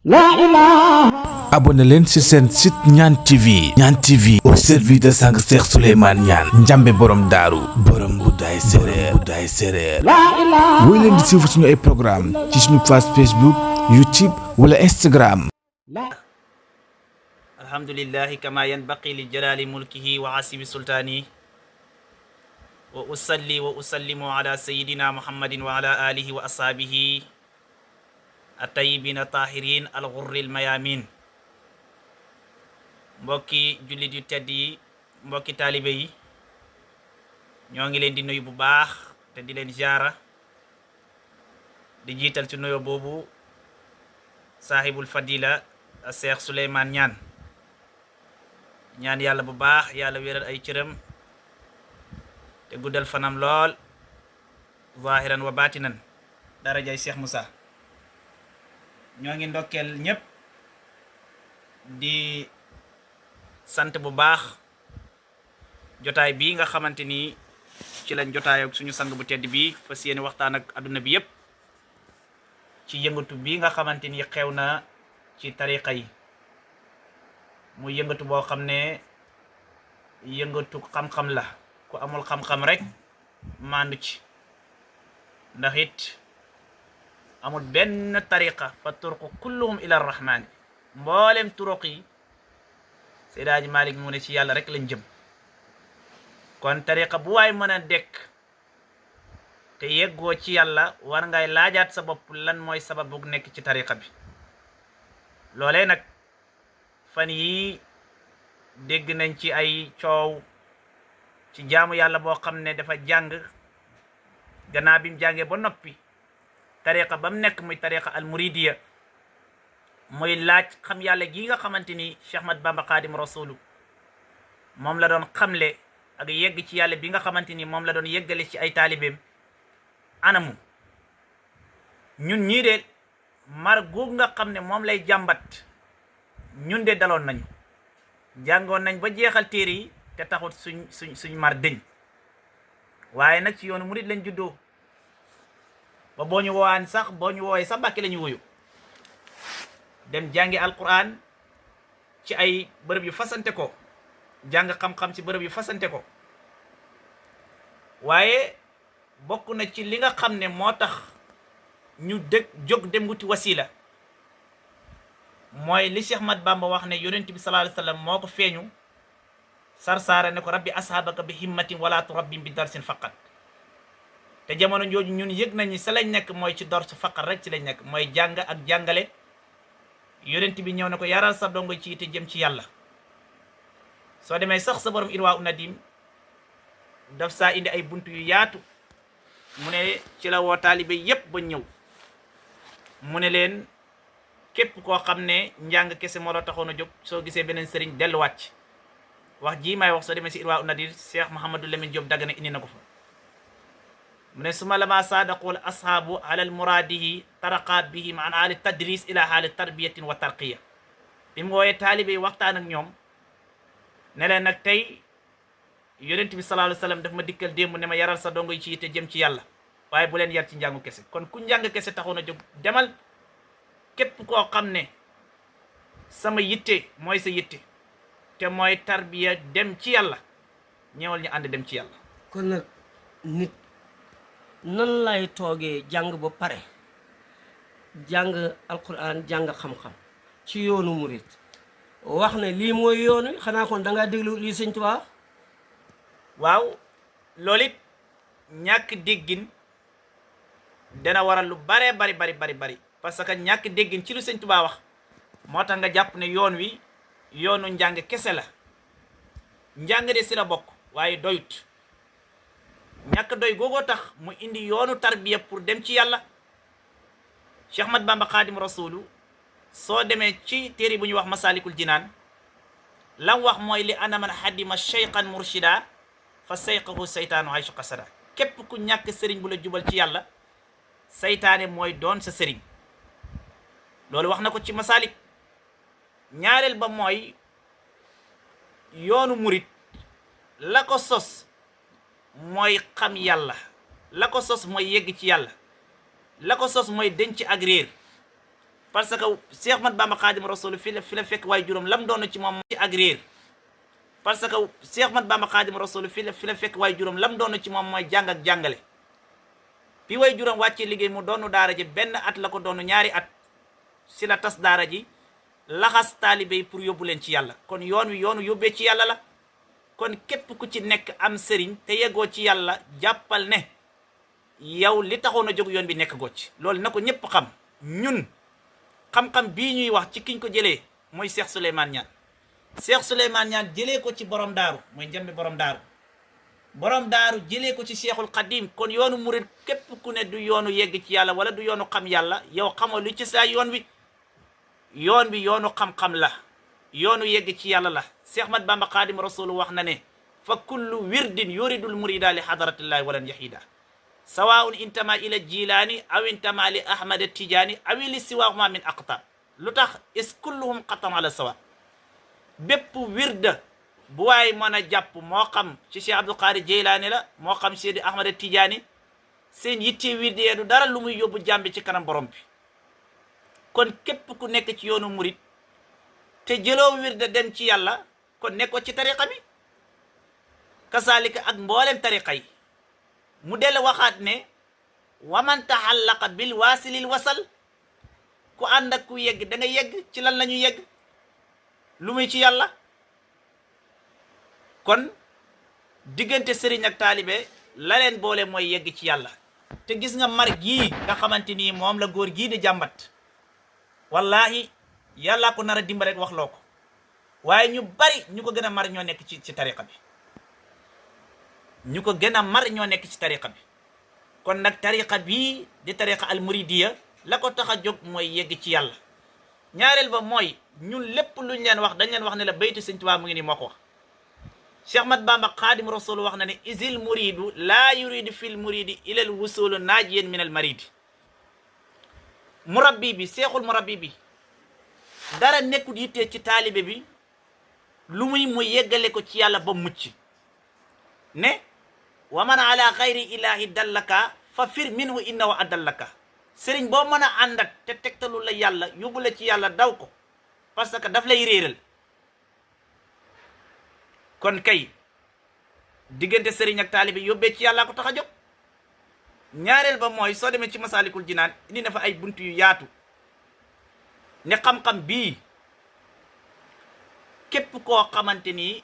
La ilaha. abonné leen ci seen site Ñaan TV. Ñaan TV au service de sang Cheikh Souleymane Niane njambe borom daaru borom guddaay séréer La ilaha. woy leen di suivre suñu ay programme ci suñu page Facebook YouTube wala Instagram. alhamdulillahi kama yanbaqi li jalali mulkihi wa asimi sultani wa usalli wa usallimu ala sayidina muhammadin wa ala alihi wa ashabihi atayibina tahirin alghurril mayamin. mbokki jullit yu tedd yi, mbokki taalibe yi, ñoo ngi leen di nuyu bu baax te di leen ziara, di jiital ci nuyo boobu saahibul fadila Cheikh Souleymane Niane. ñaan yàlla bu baax yàlla wéral ay cëram te guddal fanam lool zahiran wa batinan darajay Cheikh Moussa. ñoo ngi ndokkeel ñépp di sant bu baax jotaay bii nga xamante ni ci lañ jotaay ak suñu sang bu tedd bi fas yéene waxtaan ak adduna bi yépp ci yëngatu bii nga xamante ni xew na ci tariqa yi. muy yëngatu boo xam ne yëngatu xam-xam la, ku amul xam-xam rek maandu ci, ndax it amul benn tariqa fa turqu kulluhum ila rahmani. mboolem turuq yi Seydi Hadji Malick mu ne ci yàlla rek lañ jëm. kon tariqa bu waay mën a dekk te yeggoo ci yàlla war ngay laajaat sa bopp lan mooy sabab bu nekk ci tariqa bi. loolee nag fan yi dégg nañ ci ay coow ci jaamu yàlla boo xam ne dafa jàng gannaaw bi mu jàngee ba noppi tariqa ba mu nekk muy tariqa al muridiya, muy laaj xam yàlla gi nga xamante ni Cheikh Ahmad Bamba Xaadim Rasulu moom la doon xamle ak yegg ci yàlla bi nga xamante ni moom la doon yeggale ci ay taalibeem. anamu ñun ñii de mar googu nga xam ne moom lay jàmbat ñun de daloon nañu, jàngoon nañ ba jeexal téere yi te taxut suñ mar dëñ. waaye nag ci yoonu murid lañ juddoo ba boo ñu woowaan sax boo ñu woowee sax Mbàkke la ñu wuyu, dem jàngi alquran ci ay bërëb yu fasante ko, jàng xam-xam ci bërëb yu fasante ko. waaye bokk na ci li nga xam ne moo tax ñu jóg dem wuti wasila, mooy li Cheikh Ahmad Bamba wax ne yonent bi sallallahu alayhi wasallam moo ko feeñu sarsaara ne ko rabbi ashabaka bi himmatin wala turabbim bi darsin faqat. te jamono jooju ñun yëg nañu sa lañ nekk mooy ci darsu faqat rek ci lañ nekk, mooy jàng ak jàngale. yonent bi ñëw ne ko yaral sa dongo ci te jëm ci yàlla. soo demee sax sa borom irwa u nadim daf saa indi ay buntu yu yaatu, mu ne ci la woo taalibe yépp ba ñëw. mu ne leen képp koo xam ne njàng kese moo la taxoon a jóg, soo gisee beneen sëriñ delluwaat ci. wax jii may wax soo demee si irwa u nadim Cheikh Mouhamadou Lamine Diop Dagana indi na ko fa. mu ne suma lama sadaqul ashaabu alal muraadihi taraqa bihim an haali tadris ila haali tarbiyatin wa tarqiya. bi mu wooyee taalibe yi waxtaan ak ñoom ne leen nag tey yonent bi sallallahu alayhi wasallam daf ma dikkal démb ne ma yaral sa dongo yi ci yitte jëm ci yàlla, waaye bu leen yar ci njàngu kese. kon ku njàng kese taxoon a jóg demal. képp koo xam ne sama yitte mooy sa yitte te mooy tarbiya dem ci yàlla, ñëwal ñu ànd dem ci yàlla. kon nag nit nan lay toogee jàng ba pare jàng alquran jàng xam-xam ci yoonu murit wax ne lii mooy yoonu, xanaa kon dangaa déglu lii Sëñ Tuubaa. waaw loolu it ñàkk déggin dana waral lu bare bari parce que ñàkk déggin ci lu Sëñ Tuubaa wax moo tax nga jàpp ne yoon wi yoonu njàng kese la. njàng de si la bokk waaye doyut. ñàkk doy googoo tax mu indi yoonu tarbiya pour dem ci yàlla. Cheikh Ahmad Bamba Xaadim Rasulu soo demee ci téere bu ñuy wax Masalikul Jinaan lam wax mooy li ana man xadima cheykhan murshida fa seyqahu seytaanu haysu qasada. képp ku ñàkk sëriñ bu la jubal ci yàlla, seytaane mooy doon sa sëriñ. loolu wax na ko ci Masalik. ñaareel ba mooy yoonu murit la ko sos mooy xam yàlla, la ko sos mooy yegg ci yàlla, la ko sos mooy denc ak réer. parce que Cheikh Ahmad Bamba Xaadimu Rasuul fi la fekk waaye juróom lam doon ci moom ci ak réer parce que Cheikh Ahmad Bamba Xaadimu Rasuul fi la fekk waaye juróom lam doon ci moom mooy jàng ak jàngale bi way juróom wàccee liggéey mu doonu daara ji benn at la ko doonu ñaari at si la tas daara ji laxas taalibe yi pour yóbbu leen ci yàlla kon yoon wi yoonu yóbbee ci yàlla la kon képp ku ci nekk am sëriñ te yeggoo ci yàlla jàppal ne yow li taxoon a jóg yoon bi nekk goo ci loolu na ko ñëpp xam ñun xam-xam bii ñuy wax ci kiñ ko jëlee mooy Cheikh Souleymane Niane Cheikh Souleymane Niane jëlee ko ci borom daaru mooy njambi borom daaru jëlee ko ci Cheikhul Khadim kon yoonu murid képp ku ne du yoonu yegg ci yàlla wala du yoonu xam yàlla yow xamoo lu ci saa yoon wi yoonu xam-xam la yoonu yegg ci yàlla la Cheikh Ahmad Bamba Khadim Rasul wax na ne fa kullu wirdin yuridul murida li hadratillahi walan yahida sawaun intama ila jilaani aw intama li ahmad tijaani aw li siwahuma min aqtar lu tax is kulluhum qatan ala sawa bépp wirda bu waay mën a jàpp moo xam ci Cheikh Abdul Qadir Jeylaani la moo xam Seydi Ahmad Tijaani seen yittee wirde du dara lu muy yóbbu jàmbi ci kanam borom bi kon képp ku nekk ci yoonu murit te jëloo wirde dem ci yàlla kon nekkoo ci tariqa bi kasaalika ak mboolem tariqa yi mu del waxaat ne waman taxallaqa bil waasilil wasal ku ànd ak ku yegg da nga yegg ci lan la ñu yegg lu muy ci yàlla kon diggante sëriñ ak taalibe la leen boole mooy yegg ci yàlla te gis nga mar gii nga xamante ni moom la góor gii di jàmbat wallahi yàllaa ko nar a dimbale rek wax loo ko waaye ñu bari ñu ko gën a mar ñoo nekk ci tariqa bi ñu ko gën a mar ñoo nekk ci tariqa bi kon nag tariqa bii di tariqa al muridiya la ko tax a jóg mooy yegg ci yàlla ñaareel ba mooy ñun lépp luñ leen wax dañ leen wax ne la baytu Sëñ Tuubaa mu ngi ni moo ko wax Cheikh Ahmad Bamba Xaadim Rasul wax na ne isil muridu laa yuridu fil muridi ilal wusulu naajiyen min al maridi murabbi bi seexul murabbi bi dara nekkul yittee ci taalibe bi lu mu yeggale ko ci yàlla ba mucc ne wa man ala xayri ilahi dallaka fa fir minhu innahu adallaka sëriñ boo mën a àndat te tegtalu la yàlla yóbbu la ci yàlla daw ko parce que daf lay réeral kon kay diggante sëriñ ak taalibe yóbbee ci yàlla ko tax a jóg ñaareel ba mooy soo demee ci Masaalikul Jinaan indi na fa ay buntu yu yaatu ne xam-xam bii képp koo xamante ni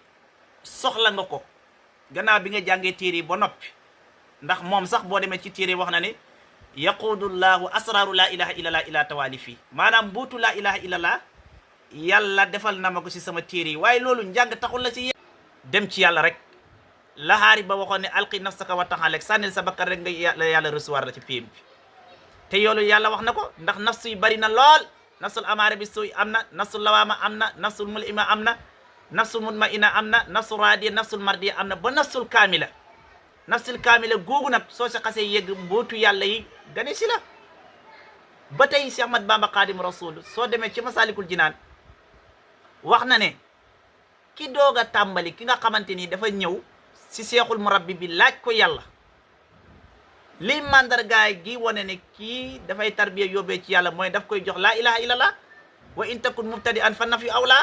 soxla nga ko gannaaw bi nga jàngee téere yi ba noppi ndax moom sax boo demee ci téere wax na ne yaqudullahu asraru laa ilaha illallah ila tawali fii maanaam mbuutu laa ilaha illallah yàlla defal na ma ko si sama téere yi waaye loolu njàng taxul la si dem ci yàlla rek laxaari ba waxoon ne alqi nafsaka wa taxalek sànnil sa bakkan rek nga yàlla recevoir la ci PM bi te yoolu yàlla wax na ko ndax nafsu yi bari na lool nafsul amaare bi suuy am na nafsul lawaama am na nafsul mulima am na nafsul mutmaina am na nafsul radiya nafsul mardiya am na ba nafsul kaamila googu nag soo si xasee yegg mbootu yàlla yi gane si la ba tey Cheikh Ahmad Bamba Xaadim Rasul soo demee ci Masaalikul Jinaan wax na ne ki doog a tàmbali ki nga xamante ni dafa ñëw si seexul murabbi bi laaj ko yàlla liy mandargaay gi wane ne kii dafay tarbiya yóbbee ci yàlla mooy daf koy jox laa ilaha illallah wa in takun mubtadi an fa nafyu awla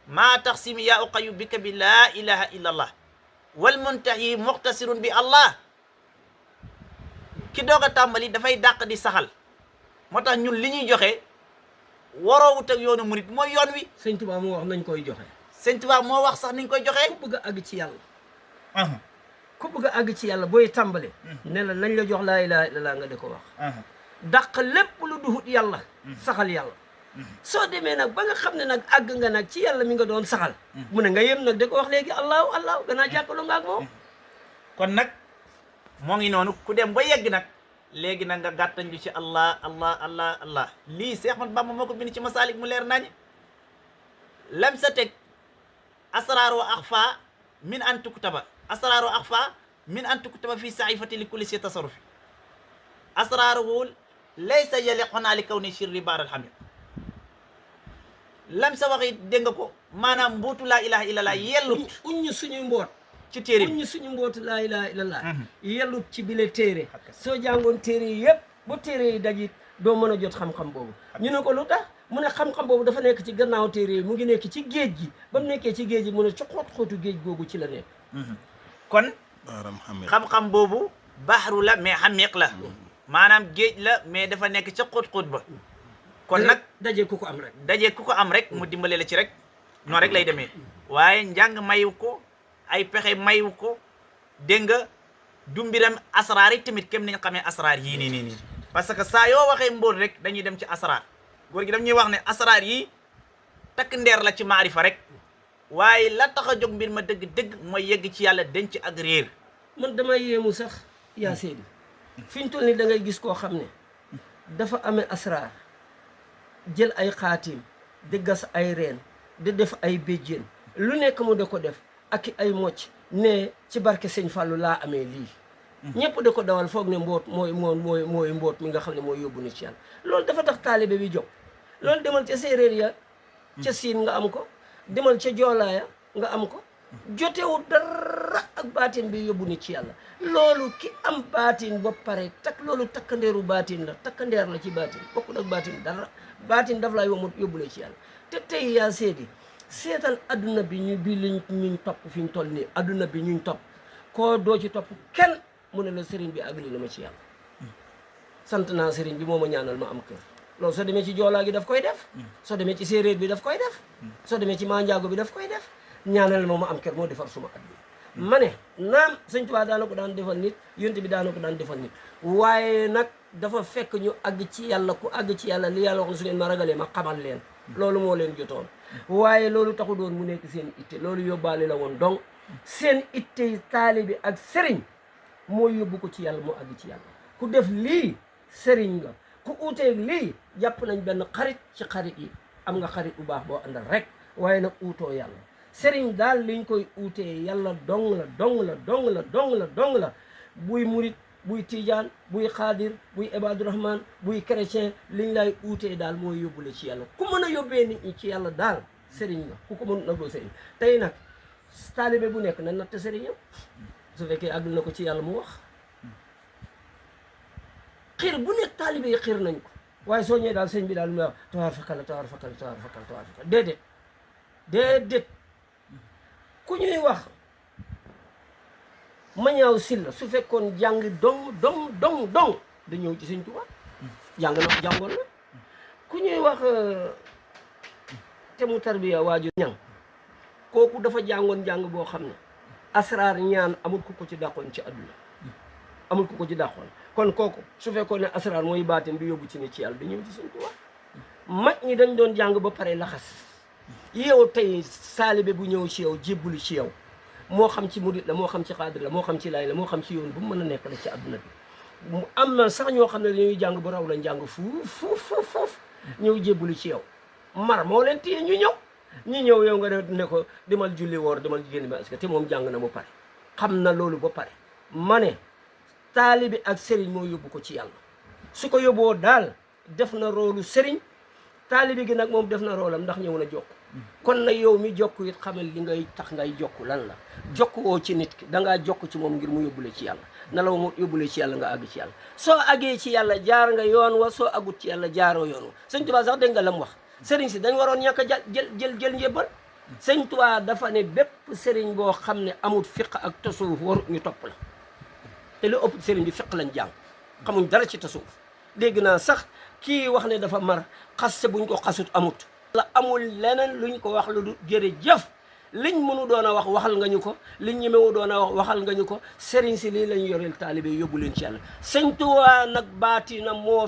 maa taxsimi yaa uqayu bika bi laa ilaha illallah wal muntahi muxtasirun bi allah ki doog a tàmbali dafay dàq di saxal moo tax ñun li ñuy joxe waroowut ak yoonu murit mooy yoon wi Sëñ Tuubaa moo wax nañ koy joxe. Sëñ Tuubaa moo wax sax niñ koy joxe ku bëgg a àgg ci yàlla ku bëgg a àgg ci yàlla booy tàmbale ne la nañ la jox laa ilaha illallah nga di ko wax dàq lépp lu duhut yàlla saxal yàlla soo demee nag ba nga xam ne nag àgg nga nag ci yàlla mi nga doon saxal mu ne nga yem nag da ko wax léegi allahu allahu gannaa jàkkalu nga ak moom kon nag moo ngi noonu ku dem ba yegg nag léegi nag nga gàttañ ju ci allah allah allah allah lii Seex Ahmad Bamba moo ko bind ci Masaalik mu leer nañ lam sa teg asraaru axfa min an tuktaba asraaru axfa min an tuktaba fi saifati li kulli si tasarufi asraaruhu laysa yaliquna li kaw ni shirri baaral hamid lam sa waxi dégg nga ko maanaam mbuutu laa ilaha illallah yellut uñu suñu mboot ci téere bi uñu suñu mbootu laa ilaha illallah yellut ci bile téere soo jàngoon téere yi yëpp ba téere yi dajit doo mën a jot xam-xam boobu ñu ne ko lu tax mu ne xam-xam boobu dafa nekk ci gannaaw téere yi mu ngi nekk ci géej gi ba mu nekkee ci géej gi mu ne ci xóot-xóotu géej googu ci la nekk kon xam-xam boobu baxru la mais xamiq la maanaam géej la mais dafa nekk ca xóot-xóot ba kon nag daje ku ko am rek daje ku ko am rek mu dimbale la ci rek noonu rek lay demee waaye njàng mayu ko ay pexe mayu ko dégg nga du mbiram asraar yi tamit kem ni nga xamee asraar yii nii parce que saa yoo waxee mbóot rek dañuy dem ci asraar góor gi dam ñuy wax ne asraar yi takk ndeer la ci maarifa rek waaye la tax a jóg mbir ma dëgg-dëgg mooy yegg ci yàlla denc ak réer man damay yéemu sax yaa seedi fi ñu toll ni da ngay gis koo xam ne dafa amee asraar jël ay xaatim di gas ay reen di def ay béjjén lu nekk mu da ko def ak ay mocc ne ci barke sëñ Fallou laa amee lii ñëpp da ko dawal foog ne mboot mooy mboot mi nga xam ne mooy yóbbu ni ci yàlla loolu dafa tax taalibe bi jóg loolu demal ca séeréer ya ca siin nga am ko demal ca joolaaya nga am ko jotewu dara ak baatin bi yóbbu nit ci yàlla loolu ki am baatin ba pare loolu takkandeeru baatin la takkandeer la ci baatin bokkul ak baatin dara baatin daf laa yóbbu la ci yàlla te tey yaa seedi seetal adduna bi ñuñ topp fi ñu toll nii adduna bi ñuñ topp koo doo ci topp kenn mu ne la sëriñ bi àggali na ma ci yàlla sant naa sëriñ bi moo ma ñaanal ma am kër loolu soo demee ci joolaa gi daf koy def soo demee ci séeréer bi daf koy def soo demee ci manjaago bi daf koy def ñaanal ma am kër moo defar suma at bi ma ne naam sëñ Tuubaa daana ko daan defal nit yonent bi daana ko daan defal nit waaye nag dafa fekk ñu àgg ci yàlla ku àgg ci yàlla li yàlla wax ne su ngeen ma ragalee ma xamal leen loolu moo leen jotoon waaye loolu taxu doon mu nekk seen itte loolu yóbbaale la woon donc seen itte taalibi ak sëriñ moo yóbbu ko ci yàlla moo àgg ci yàlla ku def lii sëriñ nga ku uuteeg lii jàpp nañ benn xarit ci xarit yi am nga xarit bu baax boo àndal rek waaye nag uutoo yàlla sëriñ daal liñ koy uutee yàlla dong la buy murit buy tijaan buy xaadir buy ibadurahman buy chrétien liñ lay uutee daal mooy yóbbule ci yàlla ku mën a yóbbee nit ñi ci yàlla daal sëriñ nga ku ko mën nag doo sëriñ tey nag taalibe bu nekk na natt sëriñam su fekkee àggal na ko ci yàlla mu wax xiir bu nekk taalibe yi xiir nañ ko waaye soo ñëwee daal sëñ bi daal mu wax tawaar fakal déedéet ku ñuy wax ma ñaaw silla su fekkoon jàng dong da ñëw ci sëñ Tuubaa jàngoon na ku ñuy wax te mu tarbiya waajur ñang kooku dafa jàngoon jàng boo xam ne asraar ñaan amul ku ko ci dàqoon ci àdduna amul ku ko ci dàqoon kon kooku su fekkoon ne asraar mooy baatin bi yóbbu ci ne ci yàlla da ñëw ci sëñ Tuubaa mag ñi dañ doon jàng ba pare laxas yow tey saalibe bu ñëw ci yow jébbulu ci yow moo xam ci murit la moo xam ci xaadir la moo xam ci laay la moo xam ci yoon bu mu mën a nekk la ci àdduna bi mu am na sax ñoo xam ne dañuy jàng bu raw la njàng fuuf ñëw jébbulu ci yow mar moo leen téye ñu ñëw yow nga ne ko demal julli woor demal génn parce que te moom jàng na mu pare xam na loolu ba pare ma ne taalibe ak sëriñ moo yóbbu ko ci yàlla su ko yóbboo daal def na roolu sëriñ taalibe gi nag moom def na roolam ndax ñëw na jokk kon na yow mi jokk it xamal li ngay tax ngay jokk lan la jokk woo ci nit ki dangaa jokk ci moom ngir mu yóbbule ci yàlla na la mu yóbbule ci yàlla nga àgg ci yàlla soo àggee ci yàlla jaar nga yoon wa soo àggut ci yàlla jaaroo yoon wa sëñ Tuubaa sax dégg nga la mu wax sëriñ si dañ waroon ñàkk a jël njébbal sëñ Tuubaa dafa ne bépp sëriñ boo xam ne amul fiq ak tasawuf warut ñu topp la te lu ëpp sëriñ bi fiq lañ jàng xamuñ dara ci tasawuf dégg naa sax kii wax ne dafa mar xaste buñ ko xasut amut la amul leneen luñ ko wax lu du jërëjëf liñ mënu doon a wax waxal nga ñu ko liñ ñemewu doon a wax waxal nga ñu ko sëriñ si lii lañ yoreel taalibe yóbbu leen ci yàlla sëñ Tuubaa nag baatina moo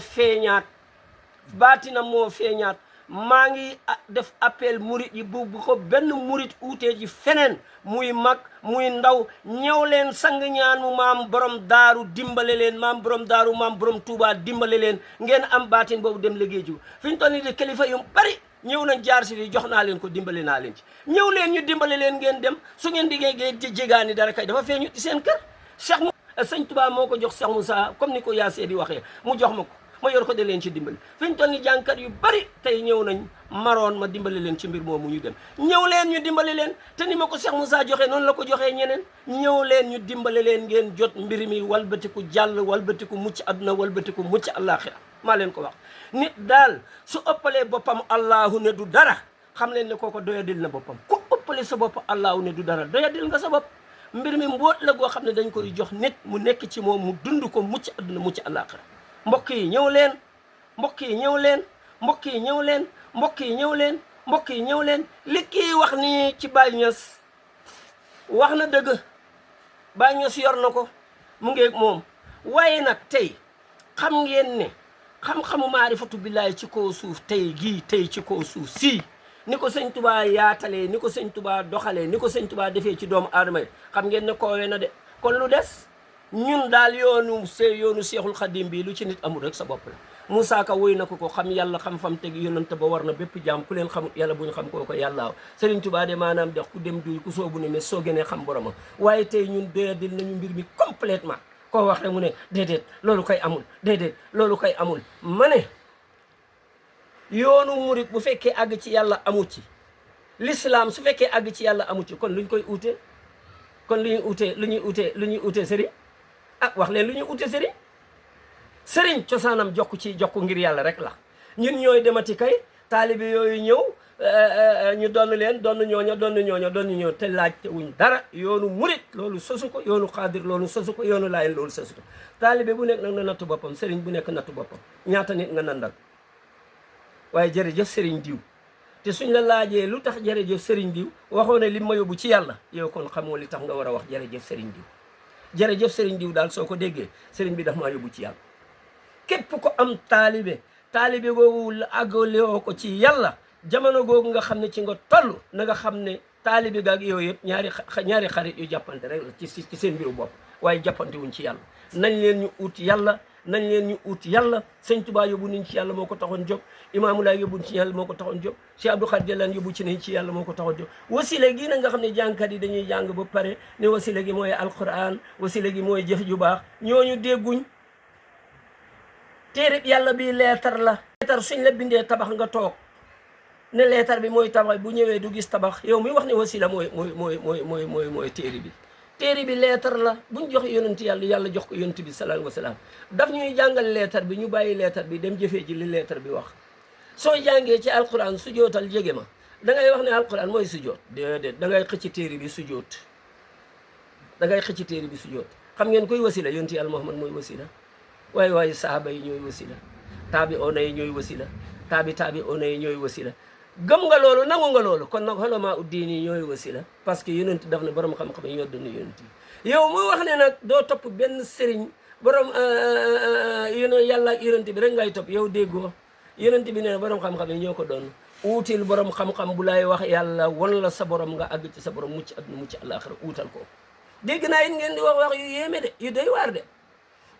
feeñaat maa ngi def appel murit yi bu ko benn murit uutee ji feneen muy mag muy ndaw ñëw leen sang ñaanu maam borom daaru dimbale leen maam borom daaru maam borom Tuubaa dimbale leen ngeen am baatin boobu dem liggéey ji fi ñu toll nii de kilifa yu bari ñëw nañ jaar si fii jox naa leen ko dimbale naa leen ci ñëw leen ñu dimbale leen ngeen dem su ngeen diggee jégaani dara kay dafa feeñu ci seen kër sëñ Tuubaa moo ko jox Cheikh Moussa comme ni ko Yaasee di waxee mu jox ma ko ma yor ko de leen ci dimbali fi ñu toll ni jàngkat yu bari tey ñëw nañ maroon ma dimbali leen ci mbir moomu ñu dem ñëw leen ñu dimbali leen te ni ma ko Cheikh Moussa joxee noonu la ko joxee ñeneen ñëw leen ñu dimbali leen ngeen jot mbir mi walbatiku jàll walbatiku mucc àdduna walbatiku mucc àllaaxira maa leen ko wax. nit daal su ëppalee boppam allahu ne du dara xam leen ne kooko doyadil na boppam. ku ëppale sa bopp allahu ne du dara doyadil nga sa bopp. mbir mi mbóot la goo xam ne dañ koy jox nit mu nekk ci moom mu dund ko mucc adduna mucc àllaaxira. mbokk yi ñëw leen mbokk yi ñëw leen mbokk yi ñëw leen mbokk yi ñëw leen mbokk yi ñëw leen li kii wax nii ci Baye Niass wax na dëgg. Baye Niass yor na ko mu ngeeg moom waaye nag tey xam ngeen ne xam-xamu maarifatu billaahi ci kaw suuf tey gii tey ci kaw suuf si ni ko sëñ Tuubaa yaatalee ni ko sëñ Tuubaa doxalee ni ko sëñ Tuubaa defee ci doomu aadama yi xam ngeen ne koowee na de kon lu des ñun daal yoonu Seexul Xadim bi lu ci nit amul rek sa bopp la. Moussa Ka woy na ko xam yàlla xam fam teg yonante ba war na bépp jaam ku leen xamut yàlla bu ñu xam koo ko yàllaaw Serigne Touba de maanaam dex ku dem duy ku soobu ne mais soo gënee xam boromam waaye tey ñun doyadil nañu mbir mi complètement koo wax rek mu ne déedéet loolu koy amul déedéet loolu koy amul. ma ne yoonu murit bu fekkee àgg ci yàlla amu ci l'islam su fekkee àgg ci yàlla amu ci kon luñ koy uute kon lu ñuy uute Serigne ah wax leen lu ñuy uute Serigne. sëriñ cosaanam jokku ngir yàlla rek la ñun ñooy demati kay taalibe yooyu ñëw ñu donn leen donn ñooña te laaj wuñ dara yoonu murit loolu sosu ko yoonu xaadir loolu sosu ko yoonu laayeen loolu sosu ko taalibe bu nekk nag na nattu boppam sëriñ bu nekk nattu boppam ñaata nit nga nandal waaye jërëjëf sëriñ diw te suñ la laajee lu tax jërëjëf sëriñ diw waxoo ne li ma yóbbu ci yàlla yow kon xamoo li tax nga war a wax jërëjëf sëriñ diw jërëjëf sëriñ diw daal soo ko déggee sëriñ bi daf maa yóbbu ci yàlla. képp ko am taalibe googu la àggalewoo ko ci yàlla jamono googu nga xam ne ci nga toll na nga xam ne taalibe gaag yooyu yëpp ñaari xarit yu jàppante rek la ci seen mbiru bopp waaye jàppante wuñ ci yàlla. nañ leen ñu ut yàlla nañ leen ñu ut yàlla sëñ Tuubaa yóbbu nañ ci yàlla moo ko taxoon jóg Imaamu Laay yóbbu ci yàlla moo ko taxoon jóg Cheikh Abdou Khadre Jilani yóbbu ci nañ ci yàlla moo ko taxoon jóg. wasila gi nag nga xam ne jàngkat yi dañuy jàng ba pare ne wasila gi mooy alquran wasila gi mooy jëf ju baax ñooñu dégguñ. téere yàlla bi leetar la leetar suñ la bindee tabax nga toog ne leetar bi mooy tabax bu ñëwee du gis tabax yow mi wax ne wasila mooy téere bi leetar la buñ jox yonent yàlla jox ko yonent bi sallallahu alayhi wa sallam daf ñuy jàngal leetar bi ñu bàyyi leetar bi dem jëfee ji li leetar bi wax. soo jàngee ci alquran sujootal jege ma da ngay wax ne alquran mooy sujoot déedéet da ngay xëcc téere bi sujoot xam ngeen koy wasila yonent yàlla Muhammad mooy wasila waaye saaba yi ñooy wasila taabi oona yi ñooy wasila taabi oona yi ñooy wasila gëm nga loolu nangu nga loolu kon nag xolamaa uddiin yi ñooy wasila parce que yonent daf ne borom xam-xam yi ñoo doon yonent yi yow mu wax ne nag doo topp benn sëriñ borom yàlla ak yonent bi rek ngay topp yow déggoo yonent bi ne borom xam-xam yi ñoo ko doon uutil borom xam-xam bu lay wax yàlla won la sa borom nga àgg ci sa borom mucc àdduna mucc àllaaxira uutal ko dégg naa it ngeen di wax yu yéeme de yu doy waar de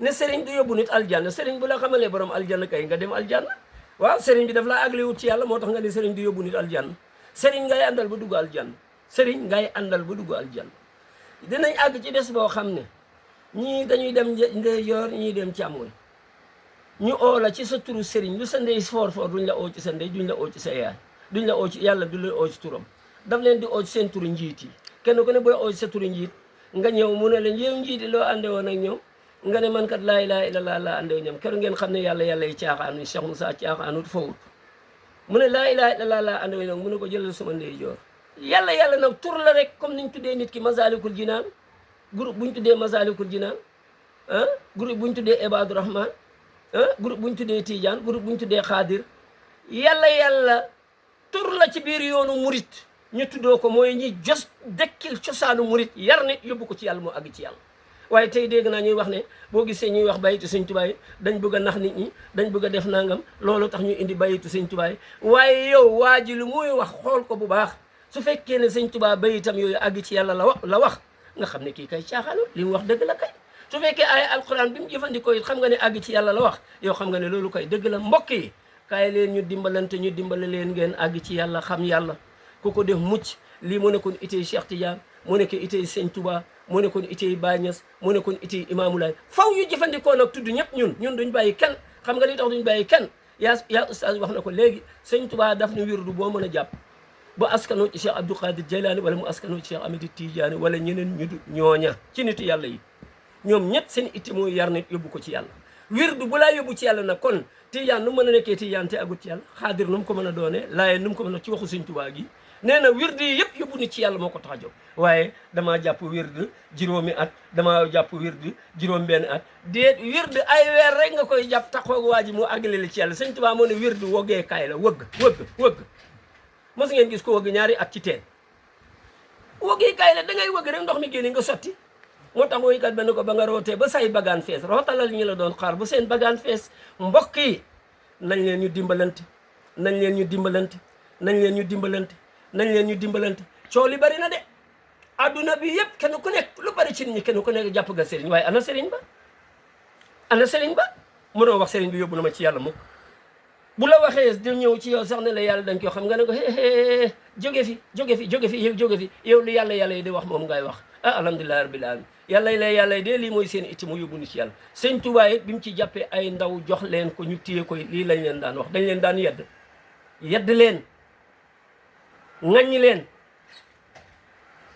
ne sëriñ du yóbbu nit aljanna sëriñ bu la xamalee borom aljanna kay nga dem aljanna waaw sëriñ bi daf laa àggale wut ci yàlla moo tax nga ne sëriñ du yóbbu nit aljanna sëriñ ngay àndal ba dugg aljanna sëriñ ngay àndal ba dugg aljanna dinañ àgg ci bés boo xam ne ñii dañuy dem ndeyjoor ñii dem càmmoñ ñu oo la ci sa turu sëriñ lu sa ndey foor duñ la oo ci sa ndey duñ la oo ci sa yaay duñ la oo ci yàlla du la oo ci turam daf leen di oo ci seen turu njiit yi kenn ku ne booy oo ci sa turu njiit nga ñëw mu ne leen yow njiit yi loo ànde woon ak ñoom nga ne man kat laa ilaaha illallaah laa àndew ñoom keroog ngeen xam ne yàlla yi caaxaanu Cheikh Moussa caaxaanut fawut mu ne laa ilaaha illallaah laa àndew ñoom mu ne ko jëlal sama ndeyjoor yàlla nag tur la rek comme niñ tuddee nit ki Masaalikul Jinaan groupe buñ tuddee Masaalikul Jinaan groupe buñ tuddee Ibaadu Rahmaan groupe buñ tuddee Tiijaan groupe buñ tuddee Xaadir yàlla tur la ci biir yoonu murit ñu tuddoo ko mooy ñi jos dekkil cosaanu murit yar nit yóbbu ko ci yàlla moo àgg ci yàlla waaye tey dégg naa ñuy wax ne boo gisee ñuy wax bayitu sëñ Tuubaa yi dañ bëgg a nax nit ñi dañ bëgg a def nangam loolu tax ñu indi bayitu sëñ Tuubaa yi waaye yow waa ji lu muy wax xool ko bu baax su fekkee ne sëñ Tuubaa bayitam yooyu àgg ci yàlla la wax nga xam ne kii kay caaxaanu li mu wax dëgg la kay su fekkee ay alquran bi mu jëfandikoo it xam nga ne àgg ci yàlla la wax yow xam nga ne loolu kay dëgg la mbokk yi kaay leen ñu dimbalante ñu dimbale leen ngeen àgg ci yàlla xam yàlla ku ko def mucc lii mu nekkoon itey Cheikh Tidiane mu nekk itey sëñ Tuubaa mu nekkoon itey Baay Ñas mu nekkoon itey Imaamu Laay faw ñu jëfandikoo nag tudd ñëpp ñun duñ bàyyi kenn xam nga li tax duñ bàyyi kenn yaa ustaaz wax na ko léegi sëñ Tuubaa daf ne wirdu boo mën a jàpp ba askanoo ci Cheikh Abdou Khadir Jeylaani wala mu askanoo ci Cheikh Ahmed Tidiane wala ñeneen ñu du ñooña ci nitu yàlla yi ñoom ñett seen itti mooy yar nit yóbbu ko ci yàlla wirdu bu laa yóbbu ci yàlla nag kon tijaan nu mën a nekkee tijaan te agut ci yàlla xaadir nu mu ko mën a doonee laayeen nu mu ko mën a ci waxu Sëñ Tuubaa gi nee na wird yi yëpp yóbbu nit ci yàlla moo ko tax a jóg waaye damaa jàpp wird juróomi at damaa jàpp wird juróom benn at déet wird ay weer rek nga koy jàpp taxoog waa ji mu àggale la ci yàlla Sëñ Tuubaa moo ne wird woggee kaay la wëgg mos ngeen gis ko wëgg ñaari at ci teen woggee kaay la da ngay wëgg rek ndox mi génne nga sotti moo tax woykat ba ne ko ba nga rootee ba say bagaan fees rootalal ñu la doon xaar bu seen bagaan fees mbokk yi nañ leen ñu dimbalante nañ leen ñu dimbalante nañ leen ñu dimbalante nañ leen ñu dimbalante coow li bari na de adduna bi yëpp kenn ku nekk lu bari ci nit ñi kenn ku nekk jàpp nga sëriñ waaye ana sëriñ ba ana sëriñ ba mënoo wax sëriñ bi yóbbu na ma ci yàlla mukk bu la waxee di ñëw ci yow sax ne la yàlla dañ ko xam nga ne ko jóge fi yow lu yàlla yi di wax moom ngay wax alhamdulillahi rabbil alamin yàlla yi de lii mooy seen itti mu yóbbu ni ci yàlla Sëñ Tuubaa it bi mu ci jàppee ay ndaw jox leen ko ñu téye ko lii lañ leen daan wax dañ leen daan yedd leen ŋaññi leen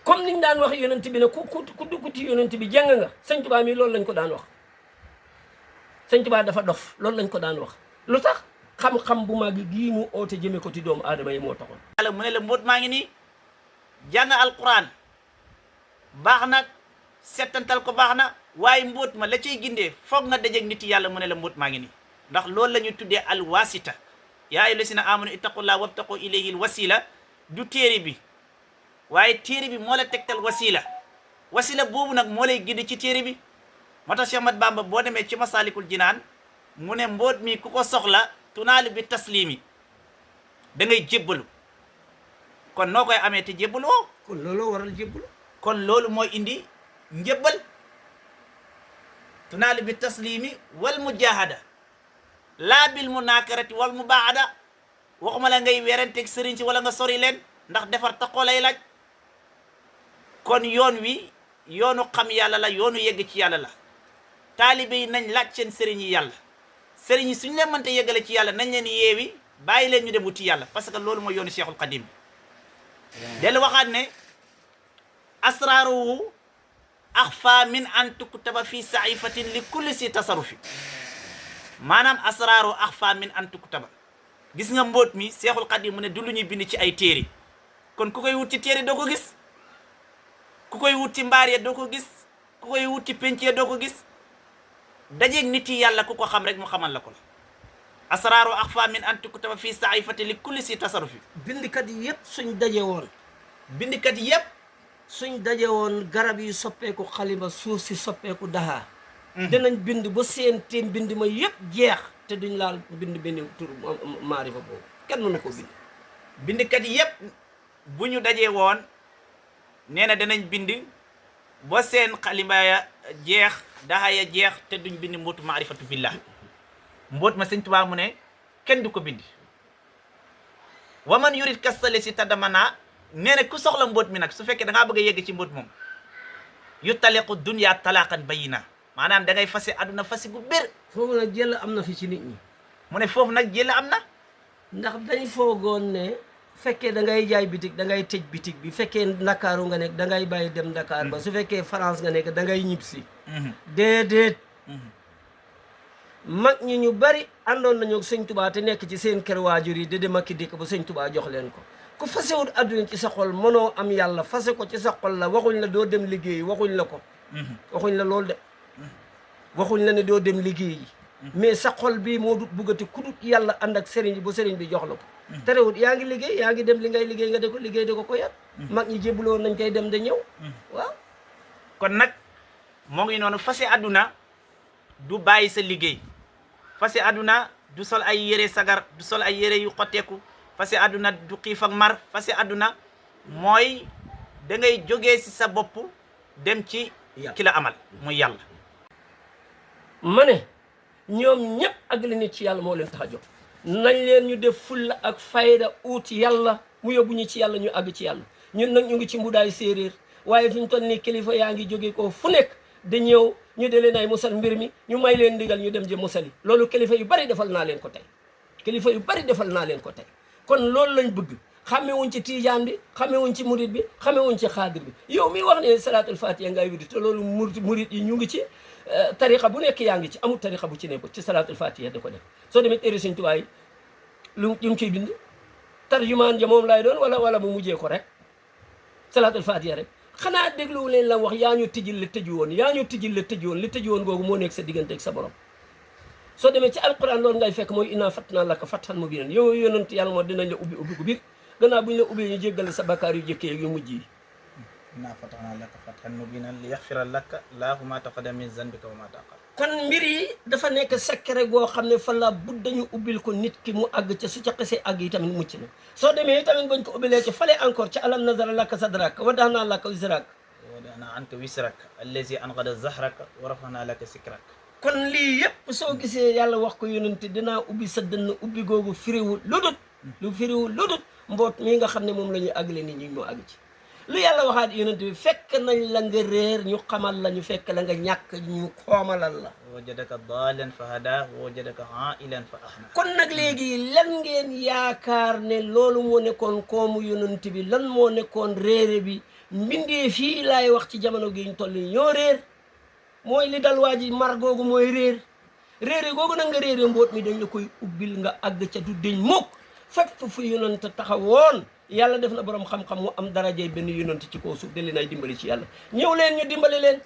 comme niñ daan wax yonent bi ne ku dugg ci yonent bi jàng nga Sëñ Tuubaa mi loolu lañ ko daan wax Sëñ Tuubaa dafa dof loolu lañ ko daan wax lu tax xam-xam bu mag gii mu oote jëme ko ci doomu aadama yi moo taxoon yàlla mu ne la mbóot maa ngi nii jàng alquran baax na settantal ko baax na waaye mbóot ma la cay gindee foog nga dajeeg nit yàlla mu ne la mbóot maa ngi nii ndax loolu la ñuy tuddee al wasita yaa ayyuha llazina amanu ittaqullah wabtaqu ilayhi al wasila du téere bi waaye téere bi moo la tegtal wasila boobu nag moo lay gindi ci téere bi moo tax Cheikh Ahmad Bamba boo demee ci Masalikul Jinaan mu ne mbóot mi ku ko soxla tunaalu bi taslimi da ngay jébbalu kon noo koy amee te jébbalu woo kon loolu waral jébbalu kon loolu mooy indi njëbbal tunaalu bi taslimi wal mujahada laa bil munakarati wal mubaada waxuma la ngay weranteeg sëriñ si wala nga sori leen ndax defar taxoo lay laaj kon yoon wi yoonu xam yàlla la yoonu yegg ci yàlla la taalibe yi nañ laaj seen sëriñ yi yàlla sëriñ yi suñu leen mënta yeggale ci yàlla nañ leen yeewi bàyyi leen ñu dem wuti yàlla parce que loolu mooy yoonu Cheikhul Qadim dellu waxaat ne asraaruhu axfa min an tuktaba fi saifatin li kulli si tasarufi maanaam asraaru axfa min an tuktaba gis nga mbóot mi Cheikhul Qadim mu ne du lu ñuy bind ci ay téere kon ku koy wut ci téere doo ko gis ku koy wut ci mbaar ya doo ko gis ku koy wut ci penc ya doo ko gis dajeeg nit yi yàlla ku ko xam rek mu xamal la ko la asraaru axfa min an tuktaba fi saifati li kulli si tasarufi bindikat yi yëpp suñ daje woon bindikat yi yëpp suñ daje woon garab yi soppeeku xalima suuf si soppeeku daxaa dinañ bind ba seen teen bind ma yëpp jeex te duñ laal bind benn tur maarifa boobu kenn mënu ko bind bindikat yi yëpp bu ñu dajee woon nee na danañ bind ba seen xalima ya jeex daxa ya jeex te duñ bind mbootu maarifatu billah mboot ma Sëñ Tuubaa mu ne kenn du ko bind waman yurit kastale si tadamana nee na ku soxla mboot mi nag su fekkee da ngaa bëgg a yegg ci mboot moom yu taliqu dunya talaqan bayina maanaam da ngay fase àdduna fase gu bér foofu nag jël am na fi ci nit ñi mu ne foofu nag jël am na ndax dañ foogoon ne fekkee da ngay jaay bitig da ngay tëj bitig bi fekkee Ndakaaru nga nekk da ngay bàyyi dem Dakar ba su fekkee France nga nekk da ngay ñibbisi déedéet mag ñi ñu bari àndoon nañu ak Sëñ Tuubaa te nekk ci seen kër waajur yi di dem ak dikk ba Sëñ Tuubaa jox leen ko ku fasewut àdduna ci sa xol mënoo am yàlla fase ko ci sa xol la waxuñ la doo dem liggéeyi waxuñ la ko waxuñ la loolu de waxuñ la ne doo dem liggéeyi mais sa xol bii moo du buggati ku dut yàlla ànd ak sëriñ bi ba sëriñ bi jox la ko terewut yaa ngi liggéey yaa ngi dem li ngay liggéey nga de ko liggéey de ko yat mag ñi jébbuloon nañ koy dem de ñëw waaw kon nag moo ngi noonu fase àdduna du bàyyi sa liggéey fase àdduna du sol ay yére sagar du sol ay yére yu xotteeku fase àdduna du xiif ak mar fase àdduna mooy da ngay jógee si sa bopp dem ci ki la amal muy yàlla ma ne ñoom ñëpp ak li nit ci yàlla moo leen tax a jóg nañ leen ñu def fulla ak fayda uuti yàlla mu yóbbu ñu ci yàlla ñu àgg ci yàlla ñun nag ñu ngi ci mbudaay séeréer waaye fi ñu toll nii kilifa yaa ngi jóge ko fu nekk da ñëw ñu de leen ay musal mbir mi ñu may leen ndigal ñu dem jë musali loolu kilifa yu bari defal naa leen ko tey kilifa yu bari defal naa leen ko tey kon loolu lañ bëgg xamewuñ ci tiijaan bi xamewuñ ci murit bi xamewuñ ci xaadir bi yow mi wax ne salaatul fatiha ngay widi te loolu murit yi ñu ngi ci tariqa bu nekk yaa ngi ci amul tariqa bu ci nekkul ci salaatul fatiha da ko def soo demee téere Sëñ Tuubaa yi lu mu ciy bind tarjumaan ja moom laay doon wala mu mujjee ko rek salaatul fatiha rek xanaa dégluwu leen la wax yaa ñu tijjil la tëju woon yaa ñu tijjil la tëju woon li tëju woon googu moo nekk sa diggante ak sa borom soo demee ci alquran loolu ngay fekk mooy innaa fatnaa laka fathan mubiinan yow yonent yàlla moo dinañ la ubbi ubbi ko biir gannaaw bu ñu la ubbee ñu jéggal sa bakkaar yu jëkkee yu mujj yi innaa fathnaa laka fathan mubiinan li yaxfira laka llaahu maa taqaddama min zanbika wa maa ta'akhkhara kon mbir yi dafa nekk secret goo xam ne fa la bud dañu ubbil ko nit ki mu àgg ca su ca xesee àgg yi tamit mucc na soo demee tamit bañ ko ubbilee ci fale encore ci alam nazara laka sadrak wa wada'naa laka wizrak wa wada'naa anka wisrak allazi anqada zahraka wa rafa'naa laka zikrak kon lii yëpp soo gisee yàlla wax ko yonente dinaa ubbi sa dënn ubbi googu firiwul lu firiwul lu dut mboot mii nga xam ne moom la ñuy àggale nit ñi moo àgg ci lu yàlla waxaat yonent bi fekk nañ la nga réer ñu xamal la ñu fekk la nga ñàkk ñu xoomalal la wajadaka daalan fa hadaa wa wajadaka aa'ilan fa aghnaa kon nag léegi lan ngeen yaakaar ne loolu moo nekkoon koomu yonent bi lan moo nekkoon réere bi mbindee fii laay wax ci jamono gi ñu toll ñoo réer mooy li dal waa ji mar googu mooy réere googu nag nga réere mboot mi dañ la koy ubbil nga àgg ca du deñ mukk fépp fu yonent taxawoon yàlla def na borom xam-xam mu am darajey benn yonent ci kaw suuf da leen ay dimbali ci yàlla ñëw leen ñu dimbali leen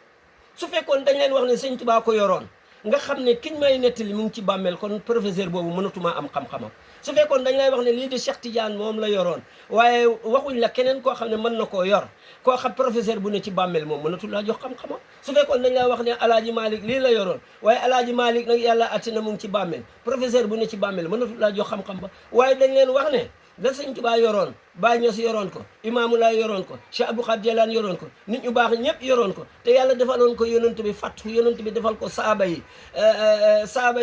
su fekkoon dañ leen wax ne Sëñ Tuubaa ko yoroon nga xam ne kiñ may nettali mu ngi ci bàmmeel kon professeur boobu mënatumaa am xam-xamam su fekkoon dañ lay wax ne lii di Cheikh Tidiane moom la yoroon waaye waxuñ la keneen koo xam ne mën na koo yor koo xam professeur bu ne ci bàmmeel moom mënatul laa jox xam-xamam su fekkoon dañ lay wax ne Alaaji Malick lii la yoroon waaye Alaaji Malick nag yàlla atti na mu ngi ci bàmmeel professeur bu ne ci bàmmeel mënatul laa jox xam-xam ba waaye dañ leen wax ne la Sëñ Tuubaa yoroon Baay Ñas yoroon ko Imaamu Laay yoroon ko Cheikh Abdou Khadre Jeylaani yoroon ko nit ñu baax ñëpp yoroon ko te yàlla defaloon ko yonent bi fattu yonent bi defal ko saaba yi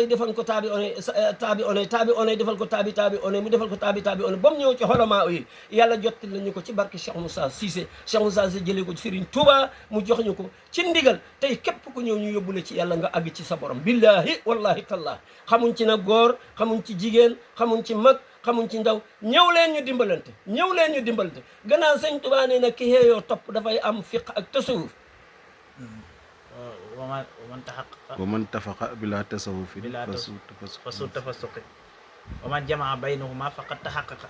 defal ko taabi one defal ko taabi one mu defal ko taabi one ba mu ñëw ci xolamaa yi yàlla jotti lañu ko ci barke Cheikh Moussa Cissé Cheikh Moussa Cissé jëlee ko ci Serigne Touba mu jox ñu ko ci ndigal tey képp ku ñëw ñu yóbbule ci yàlla nga àgg ci sa borom billahi wallahi tallah xamuñ ci nag góor xamuñ ci jigéen xamuñ ci mag xamuñ ci ndaw ñëw leen ñu dimbalante gannaaw Sëñ Tuubaa nee na ki xeeyoo topp dafay am fiq ak tasawuf wa man tafaqa bila tasawufin fasu tafasuqi wa man jamaa baynahuma faqad tahaqqaqa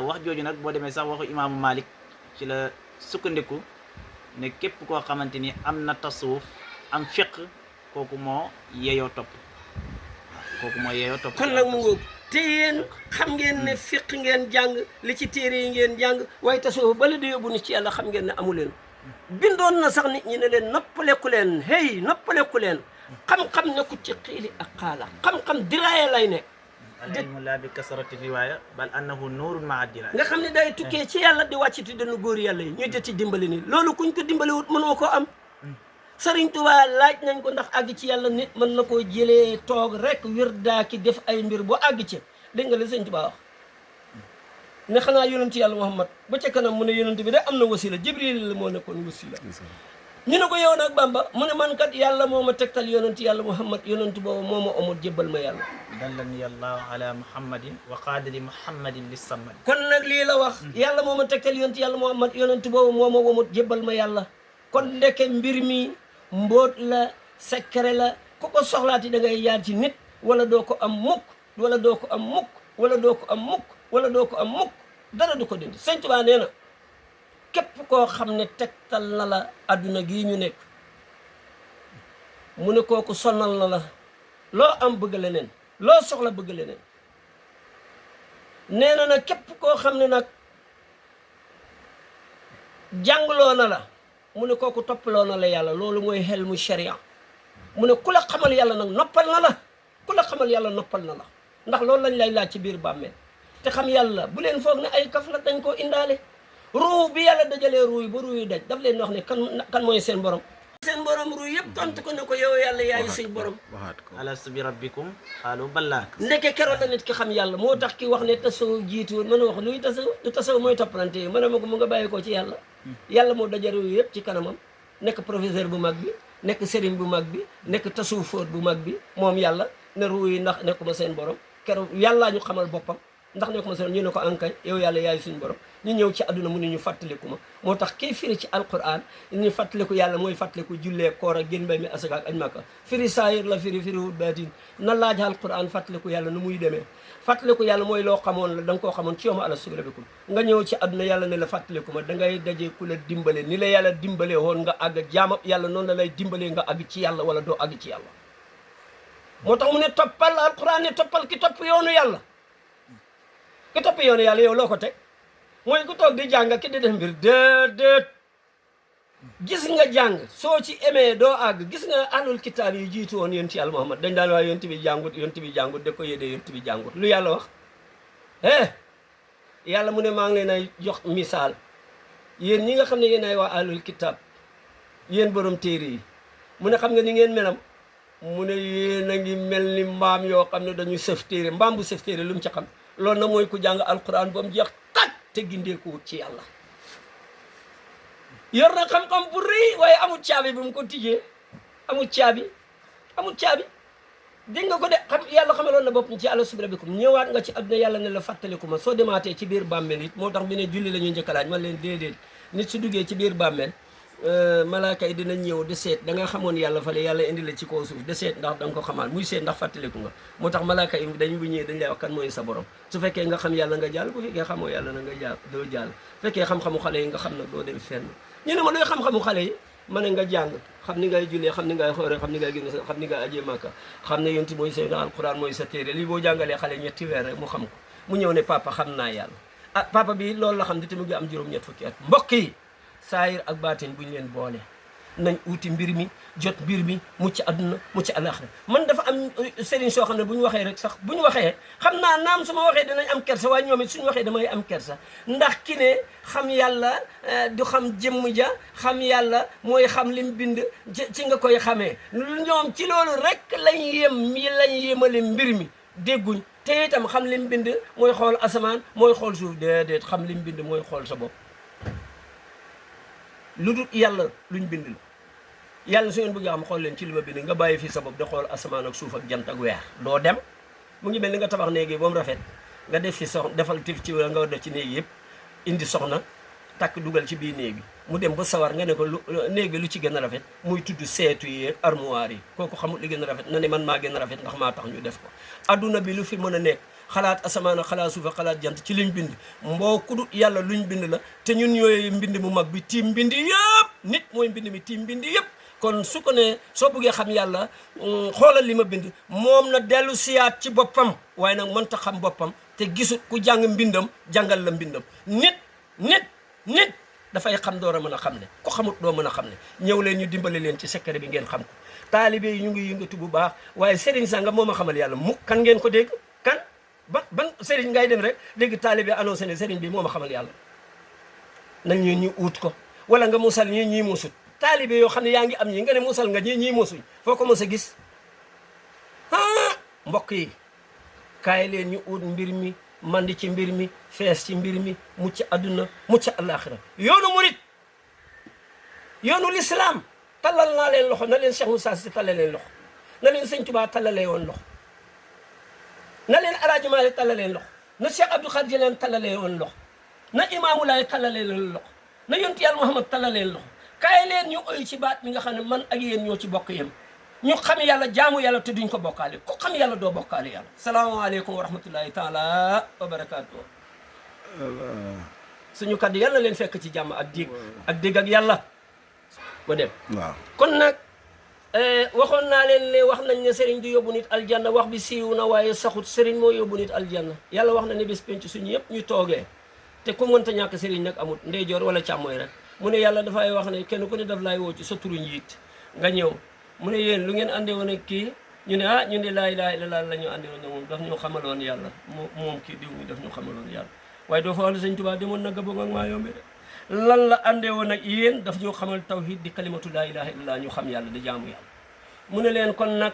wax jooju nag boo demee sax waxu imaamu Malik ci la sukkandiku ne képp koo xamante ni am na tasawuf am fiq kooku moo yeeyoo topp kon nag mu ngóob te yéen xam ngeen ne fiq ngeen jàng li ci téere yi ngeen jàng waaye tasawuf bala di yóbbu ni ci yàlla xam ngeen ne amu leen bindoon na sax nit ñi ne leen noppaleku leen noppaleku leen xam-xam nekkul ci xiili ak xaala xam-xam diraaya lay nekk al-ilmu laa bi kasrati riwaaya bal annahu nuurun maa diraaya nga xam ne day tukkee ci yàlla di wàcciti dañu góor yàlla yi ñu deti dimbali ni loolu kuñ ko dimbaliwut mënoo ko am Sëriñ Tuubaa laaj nañ ko ndax àgg ci yàlla nit mën na koo jëlee toog rek wirdaa ki def ay mbir boo àgg ci dégg nga li Sëriñ Tuubaa wax ne xanaa yonent yàlla Muhammad ba ca kanam mu ne yonent bi de am na wasila Jibril la moo nekkoon wasila ñu ne ko yow nag Bamba mu ne man kat yàlla moo ma tegtal yonent yàlla Muhammad yonent boobu moo ma omot jébbal ma yàlla dallani allahu ala muhammadin wa qaadali muhammadin lissamad kon nag lii la wax yàlla moo ma tegtal yonent yàlla Muhammad yonent boobu moo ma omot jébbal ma yàlla kon ndeke mbir mi mbóot la secret la ku ko soxlaati da ngay jaar ci nit wala doo ko am mukk wala doo ko am mukk wala doo ko am mukk wala doo ko am mukk dara du ko dindi Sëñ Tuubaa nee na képp koo xam ne tegtal na la adduna gii ñu nekk mu ne kooku sonnal na la loo am bëgg leneen loo soxla bëgg leneen nee na nag képp koo xam ne nag jàngloo na la mu ne kooku toppaloo na la yàlla loolu mooy xel mu sharia mu ne ku la xamal yàlla nag noppal na la ku la xamal yàlla noppal na la ndax loolu lañ lay laaj ci biir bàmmeel te xam yàlla bu leen foog ne ay kaf la dañ koo indaale ruu bi yàlla dajalee ruu yi ba ruu yi daj daf leen wax ne kan mooy seen borom ruu yëpp tontu ko ne ko yow yàlla yaay suñ borom alastu bi rabbikum qaalu balaa ndeke keroog la nit ki xam yàlla moo tax ki wax ne tasawuf jiituwoon mën a wax luy tasawuf du tasawuf mooy toppalante yi mën a ma ko mu nga bàyyi ko ci yàlla yàlla moo daja ruu yëpp ci kanamam nekk professeur bu mag bi nekk sëriñ bu mag bi nekk tasawuf fóot bu mag bi moom yàlla ne ruu yi ndax nekkuma seen borom keroog yàllaa ñu xamal boppam ndax ne ko ma sonal ñu ne ko ankay yow yàlla yaay suñu borom ñu ñëw ci àdduna mu ne ñu fàttaliku ma moo tax kii firi ci alquran ñu fàttaliku yàlla mooy fàttaliku jullee koor ak gén mbay mi asaka ak añ màkka firi saayir la firiwul baatin na laaj alquran fàttaliku yàlla nu muy demee fàttaliku yàlla mooy loo xamoon la da nga koo xamoon ci yow ma ala sugra bikum nga ñëw ci àdduna yàlla ne la fàttaliku ma da ngay daje ku la dimbale ni la yàlla dimbalee woon nga àgg jaamab yàlla noonu la lay dimbalee nga àgg ci yàlla wala doo àgg ci yàlla moo tax mu ne toppal alquran ne toppal ki topp yoonu yàlla ki topp yoonu yàlla yow loo ko teg mooy ku toog di jàng ki di def mbir déedéet gis nga jàng soo ci emee doo àgg gis nga ahlul kitaab yi jiitu woon yonent yàlla Muhammad dañ daan waaye yonent bi jàngut da ko yédee yonent bi jàngut lu yàlla wax yàlla mu ne maa ngi leen ay jox misaal yéen ñi nga xam ne yéen ay waa ahlul kitaab yéen borom téere yi mu ne xam nga ni ngeen melam mu ne yéen a ngi mel ni mbaam yoo xam ne dañu sëf téere mbaam bu sëf téere lu mu ci xam loolu na mooy ku jàng alquran ba mu jeex tat te gindeeku wut ci yàlla yor na xam-xam bu rëy waaye amul caabi bu mu ko tijjee amul caabi dégg nga ko de xam yàlla xamaloon na boppam ci àlla subra bikum ñëwaat nga ci àdduna yàlla ne la fàttaliku ma soo demaatee ci biir bàmmeel it moo tax bi ne julli la ñuy njëkk a laaj man leen déedéet nit su duggee ci biir bàmmeel malaaka yi dina ñëw de seet da nga xamoon yàlla fale yàlla indi la ci kaw suuf de seet ndax da nga ko xamaal muy seet ndax fàttaliku nga moo tax malaaka yi dañu bu ñëwee dañ lay wax kan mooy sa borom su fekkee nga xam yàlla nga jàll bu fekkee xamoo yàlla na nga jàll doo jàll fekkee xam-xamu xale yi nga xam nag doo dem fenn ñu ne ma luy xam-xamu xale yi ma ne nga jàng xam ni ngay jullee xam ni ngay xoore xam ni ngay génn xam ni ngay ajee màkka xam ne yonti mooy sa alquran mooy sa téere lii boo jàngalee xale ñetti weer rek mu xam ko mu ñëw ne papa xam naa yàlla papa bi loolu la xam ne te mu ngi am juróom-ñett fukki at mbokk yi saayir ak baatin bu ñu leen boole nañ uuti mbir mi jot mbir mi mucc àdduna mucc alaxira man dafa am sëriñ soo xam ne bu ñu waxee rek sax bu ñu waxee xam naa naam su ma waxee dinañ am kersa waaye ñoom it suñu waxee damay am kersa ndax ki ne xam yàlla du xam jëmm ja xam yàlla mooy xam lim bind ci nga koy xamee ñoom ci loolu rek lañ yemale mbir mi dégguñ te itam xam lim bind mooy xool asamaan mooy xool suuf déedéet xam lim bind mooy xool sa bopp lu dul yàlla luñ bind la yàlla su ngeen bëgg xam xool leen ci li ma bind nga bàyyi fii sa bopp da xool asamaan ak suuf ak jant ak weer doo dem mu ngi mel ni nga tabax néegi ba mu rafet nga def fi soxna defal tif ci nga war def ci néeg yëpp indi soxna takk dugal ci biir néeg bi mu dem ba sawar nga ne ko néeg bi lu ci gën a rafet muy tudd seetu yi armoire yi kooku xamul li gën a rafet na ne man maa gën a rafet ndax maa tax ñu def ko adduna bi lu fi mën a nekk xalaat asamaan xalaat suufa xalaat jant ci liñ bind mboo kudut yàlla luñ bind la te ñun yooyu mbind mu mag bi tiim mbind yëpp nit mooy mbind mi tiim mbind yëpp kon su ko ne soo bëggee xam yàlla xoolal li ma bind moom na dellu siyaat ci boppam waaye nag mënta xam boppam te gisut ku jàng mbindam jàngal la mbindam nit dafay xam door a mën a xam ne ku xamut doo mën a xam ne ñëw leen ñu dimbale leen ci secret bi ngeen xam ko taalibe yi ñu ngi yëngatu bu baax waaye sëriñ sanga moo ma xamal yàlla mu kan ngeen ko dégg kan ban sëriñ ngay dem rek dégg taalibe annoncé ne sëriñ bi moo ma xamal yàlla nañ ñu uut ko wala nga musal ñii musut taalibe yoo xam ne yaa ngi am ñi nga ne musal nga ñii musuñ foo ko mos a gis mbokk yi kaay leen ñu uut mbir mi mandi ci mbir mi fees ci mbir mi mucc àdduna mucc alaxira yoonu murit yoonu lislaam tallal naa leen loxo na leen Cheikh Moussa Cissé tallal leen loxo na leen Sëñ Tuubaa tallalee woon loxo na leen Alaaji Maalik tallalee loxo na Cheikh Abdou Khadre Jilani tallalee woon loxo na Imaamu Laay tallalee leen loxo na yonent Yàlla Muhammad tallalee loxo kaay leen ñu oy ci baat mi nga xam ne man ak yéen ñoo ci bokk yem ñu xam yàlla jaamu yàlla te duñ ko bokkaale ku xam yàlla doo bokkaale yàlla salaamaaleykum wa rahmatullahi taala wa barakaatu suñu kaddu yàlla leen fekk ci jàmm ak dégg ak yàlla ba dem waaw kon nag waxoon naa leen ne wax nañ ne sëriñ du yóbbu nit aljanna wax bi siiw na waaye saxut sëriñ moo yóbbu nit aljanna yàlla wax na ne bés penc suñu yëpp ñu toogee te ku mënta ñàkk sëriñ nag amut ndeyjoor wala càmmooy rek mu ne yàlla dafay wax ne kenn ku ne daf laay woo ci sa turu njiit nga ñëw mu ne yéen lu ngeen àndee woon ak kii ñu ne ñu ne laa ilaaha illallaah la ñu àndee woon ak moom daf ñu xamaloon yàlla moom kii diw mi daf ñu xamaloon yàlla waaye doo fa wax ne Sëñ Tuubaa demoon na Gabon ak maa yombe de lan la àndee woon ak yéen daf ñu xamal tawhid di kalimatu laa ilaaha illallaah ñu xam yàlla di jaamu yàlla mu ne leen kon nag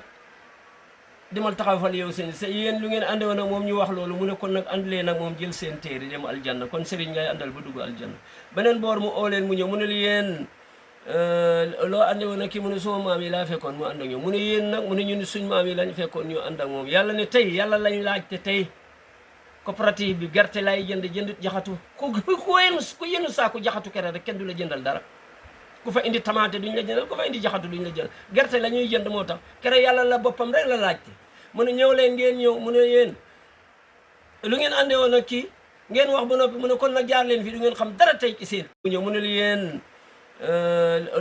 demal taxawal yow seen sa yéen lu ngeen àndee woon ak moom ñu wax loolu mu ne kon nag ànd leen ak moom jël seen téere dem aljanna kon sëriñ ngay àndal ba dugg aljanna beneen boor mu oo leen mu ñëw mu ne yéen loo ànde woon ak kii mu ne suma maam yi laa fekkoon mu ànd ak ñoom mu ne yéen nag mu ne ñu ne suñ maam yi lañ fekkoon ñu ànd ak moom yàlla ne tey yàlla lañ laaj te tey coopérative bi gerte lay jënd jaxatu ku yenu saaku jaxatu kere rek kenn du la jëndal dara ku fa indi tamaate duñ la jëndal ku fa indi jaxatu duñ la jëndal gerte la ñuy jënd moo tax kere yàlla la boppam rek la laajte mu ne ñëw leen ngeen ñëw mu ne yéen lu ngeen àndee woon ak kii ngeen wax ba noppi mu ne kon nag jaar leen fii du ngeen xam dara tey ci seen ñëw mu ne li yéen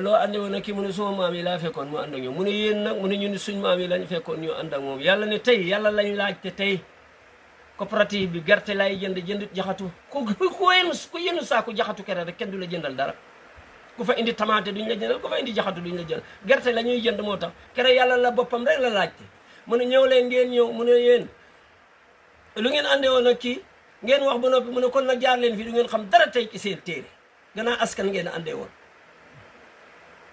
loo àndee woon ak kii mu ne suma maam yi laa fekkoon mu ànd ak ñoom mu ne yéen nag mu ne ñun suñ maam yi lañ fekkoon ñu ànd ak moom yàlla ne tey yàlla lañ laajte tey coopérative bi gerte lay jënd jaxatu ku yenu saaku jaxatu kere rek kenn du la jëndal dara ku fa indi tamaate duñ la jëndal ku fa indi jaxatu duñ la jëndal gerte la ñuy jënd moo tax kere yàlla la boppam rek la laajte mu ne ñëw leen ngeen ñëw mu ne yéen lu ngeen àndee woon ak kii ngeen wax ba noppi mu ne kon nag jaar leen fii du ngeen xam dara tey ci seen téere gannaaw askan ngeen àndee woon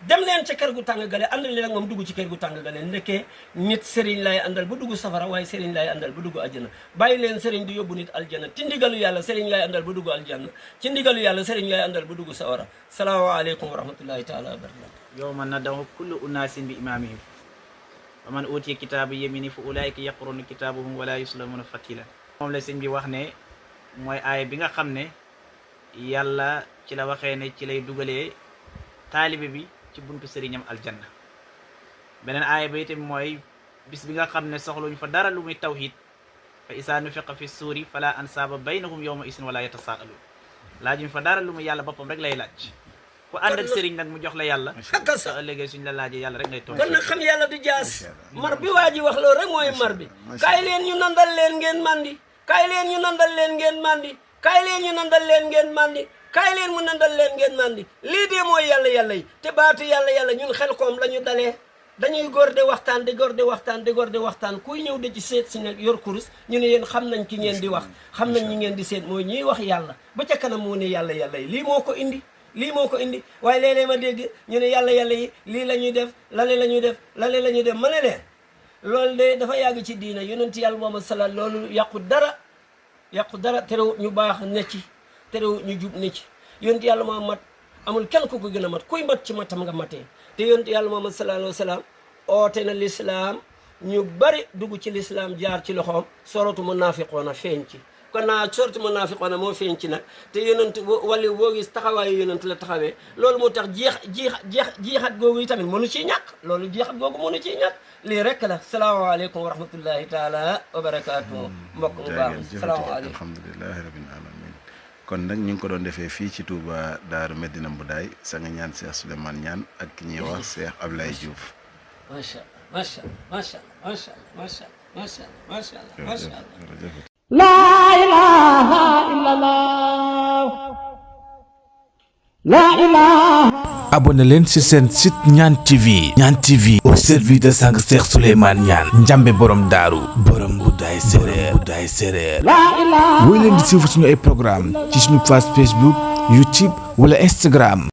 dem leen ca kër gu tàng gale ànd leen ak moom dugg ci kër gu tàng gale ndekkee nit sëriñ lay àndal ba dugg safara waaye sëriñ lay àndal ba dugg aljana bàyyi leen sëriñ di yóbbu nit aljana ci ndigalu yàlla sëriñ lay àndal ba dugg aljana ci ndigalu yàlla sëriñ lay àndal ba dugg sawara salaamaaleykum wa rahmatullahi taala wa barakatu yawma nadaw kullu unaasin bi imaamihim wa man utiya kitaabu yamini fa ulaayika yaqra'uuna kitaabahum wala yuzlamuuna fatila moom la sëñ bi wax ne mooy aaya bi nga xam ne yàlla ci la waxee ne ci lay dugalee taalibe bi ci buntu sëriñam aljanna beneen aaya ba itam mooy bis bi nga xam ne soxluñ fa dara lu muy tawhid fa isaa nufiqa fi suuri fala ansaaba baynahum yawma isin wala yatasaalu laajuñ fa dara lu muy yàlla boppam rek lay laaj ku ànd ak sëriñ nag mu jox la yàlla sa ëllëgee suñ la laajee yàlla rek ngay toog kon nag xam yàlla du jaas mar bi waa ji wax loolu rek mooy mar bi kaay leen ñu nandal leen ngeen mandi kaay leen ñu nandal leen ngeen mandi kaay leen ñu nandal leen ngeen mandi kaay leen mu nandal leen ngeen mandi lii de mooy yàlla yi te baatu yàlla ñun xel koom la ñu dalee dañuy góor de waxtaan di góor de waxtaan di góor de waxtaan kuy ñëw de ci seet si nag yor kurus ñu ne yéen xam nañ ki ngeen di wax xam nañ ñi ngeen di seet mooy ñuy wax yàlla ba ca kanam moo ne yàlla yi lii moo ko indi waaye léeg-léeg ma dégg ñu ne yàlla yi lii la ñuy def lale la ñuy def lale la ñuy def ma ne leen loolu de dafa yàgg ci diina yonent yàlla Muhammad sallallahu loolu yàqu dara terewut ñu baax ne ci terewut ñu jub ne ci yonent yàlla Muhammad amul kenn ku ko gën a mat kuy mat ci matam nga matee te yonent yàlla Muhammad sallallahu alayhi wa sallam oote na lislaam ñu bari dugg ci lislaam jaar ci loxoom soratu munaafiqoona feeñ ci kon naa sortu munaafiqoona moo feeñ ci nag te yonent wala boo gis taxawaayu yonent la taxawee loolu moo tax jeexat googu yi tamit mënu ciy ñàkk loolu jeexat googu mënu ciy ñàkk lii rek la salaamaaleykum wa rahmatullahi taala wa barakaatu mbokk mu baax salaamaaleykum alhamdulilahi rabbil alamin kon nag ñu ngi ko doon defee fii ci Touba Daaru Medina Mboudaay sa nga ñaan Cheikh Souleymane Niane ak ki ñuy wax Cheikh Ablaye Diouf macha allah La ilaha illallah La ilaha abonné leen ci seen site Niane TV au service de sang Cheikh Souleymane Niane njambe borom daaru borom Mboudaay séréer La ilaha woy leen di suivre suñu ay programme ci suñu page Facebook YouTube wala Instagram